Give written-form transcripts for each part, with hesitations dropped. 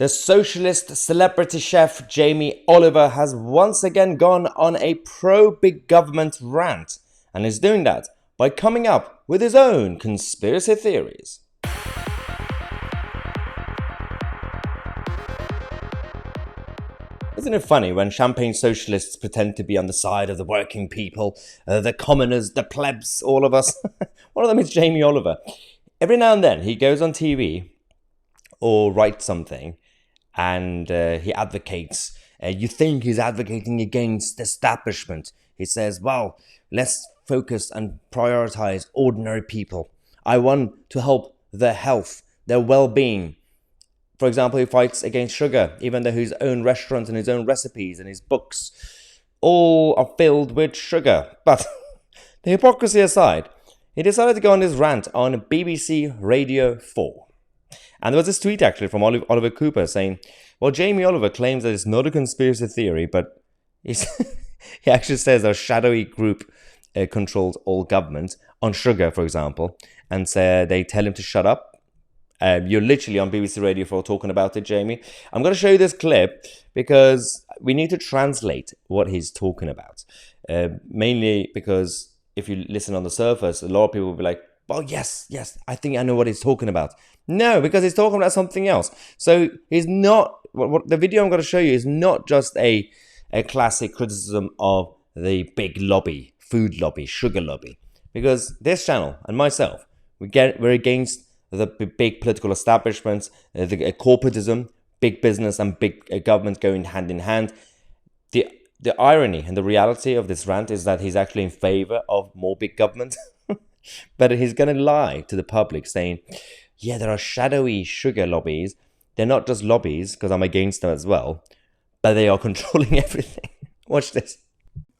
The socialist celebrity chef Jamie Oliver has once again gone on a pro-big government rant, and is doing that by coming up with his own conspiracy theories. Isn't it funny when champagne socialists pretend to be on the side of the working people, the commoners, the plebs, all of us? One of them is Jamie Oliver. Every now and then he goes on TV or writes something and he advocates. You think he's advocating against the establishment. He says, well, let's focus and prioritize ordinary people. I want to help their health, their well-being. For example, he fights against sugar, even though his own restaurant and his own recipes and his books all are filled with sugar. But the hypocrisy aside, he decided to go on this rant on BBC Radio 4. And there was this tweet actually from Oliver Cooper saying, well, Jamie Oliver claims that it's not a conspiracy theory, but he actually says a shadowy group controls all government on sugar, for example, and they tell him to shut up. You're literally on BBC Radio 4 talking about it, Jamie. I'm going to show you this clip because we need to translate what he's talking about. Mainly because if you listen on the surface, a lot of people will be like, oh, yes, I think I know what he's talking about. No, because he's talking about something else. So he's not, what the video I'm going to show you is not just a classic criticism of the big lobby, food lobby, sugar lobby. Because this channel and myself, we're against the big political establishments, the corporatism, big business and big government going hand in hand. The irony and the reality of this rant is that he's actually in favor of more big government. But he's going to lie to the public saying, yeah, there are shadowy sugar lobbies. They're not just lobbies, because I'm against them as well, but they are controlling everything. Watch this.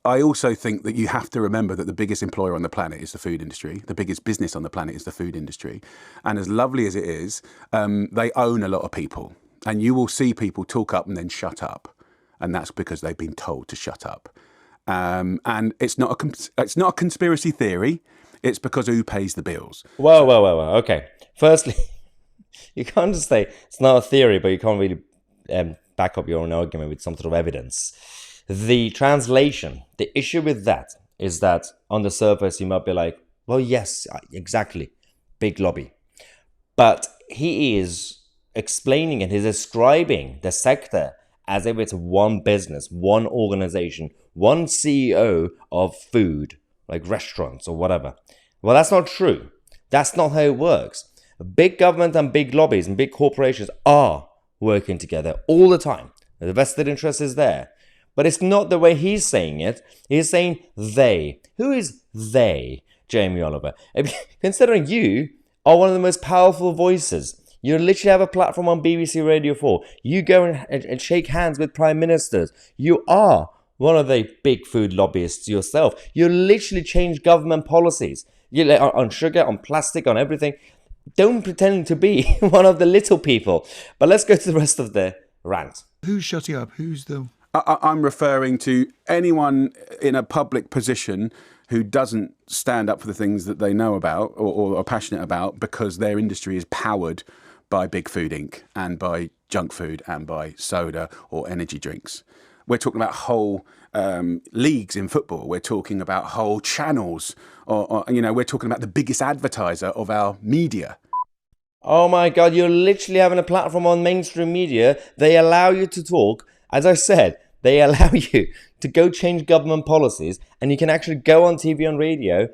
I also think that you have to remember that the biggest employer on the planet is the food industry. The biggest business on the planet is the food industry. And as lovely as it is, they own a lot of people. And you will see people talk up and then shut up. And that's because they've been told to shut up. And it's not a conspiracy theory. It's because who pays the bills. Whoa. Okay. Firstly, you can't just say it's not a theory, but you can't really back up your own argument with some sort of evidence. The translation, the issue with that is that on the surface, you might be like, well, yes, exactly, big lobby. But he is explaining it, he's describing the sector as if it's one business, one organization, one CEO of food, like restaurants or whatever. Well, that's not true. That's not how it works. Big government and big lobbies and big corporations are working together all the time. The vested interest is there. But it's not the way he's saying it. He's saying they. Who is they, Jamie Oliver? Considering you are one of the most powerful voices. You literally have a platform on BBC Radio 4. You go and shake hands with prime ministers. You are one of the big food lobbyists yourself. You literally change government policies. You on sugar, on plastic, on everything. Don't pretend to be one of the little people. But let's go to the rest of the rant. Who's shutting up? Who's the... I'm referring to anyone in a public position who doesn't stand up for the things that they know about or are passionate about because their industry is powered by Big Food Inc. and by junk food and by soda or energy drinks. We're talking about whole leagues in football. We're talking about whole channels. Or we're talking about the biggest advertiser of our media. Oh my God, you're literally having a platform on mainstream media. They allow you to talk. As I said, they allow you to go change government policies and you can actually go on TV and radio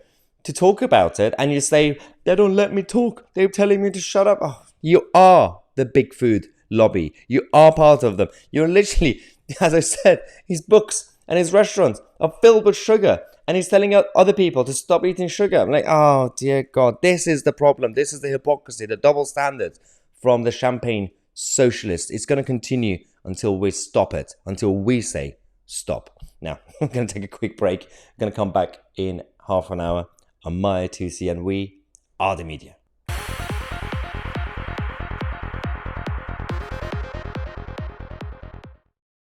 to talk about it and you say, they don't let me talk. They're telling me to shut up. Oh, you are the big food lobby. You are part of them. You're literally, as I said, his books and his restaurants are filled with sugar and he's telling other people to stop eating sugar. I'm like, oh dear God, this is the problem. This is the hypocrisy, the double standards from the champagne socialist. It's going to continue until we stop it, until we say stop. Now, I'm going to take a quick break. I'm going to come back in half an hour. I'm Tousi and we are the media.